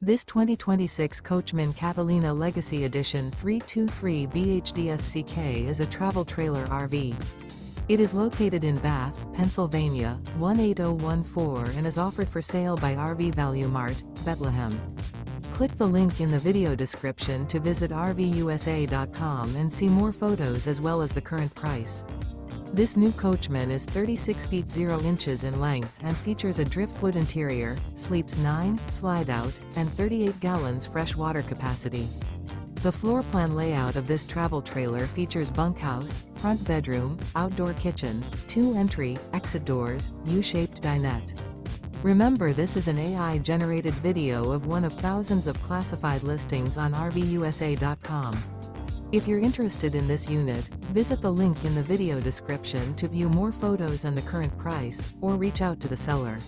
This 2026 Coachmen Catalina Legacy Edition 323 BHDSCK is a travel trailer RV. It is located in Bath, Pennsylvania, 18014 and is offered for sale by RV Value Mart, Behtlehem. Click the link in the video description to visit RVUSA.com and see more photos as well as the current price. This new Coachmen is 36 feet 0 inches in length and features a driftwood interior, sleeps 9, slide-out, and 38 gallons fresh water capacity. The floor plan layout of this travel trailer features bunkhouse, front bedroom, outdoor kitchen, 2 entry, exit doors, U-shaped dinette. Remember, this is an AI-generated video of one of thousands of classified listings on RVUSA.com. If you're interested in this unit, visit the link in the video description to view more photos and the current price, or reach out to the seller.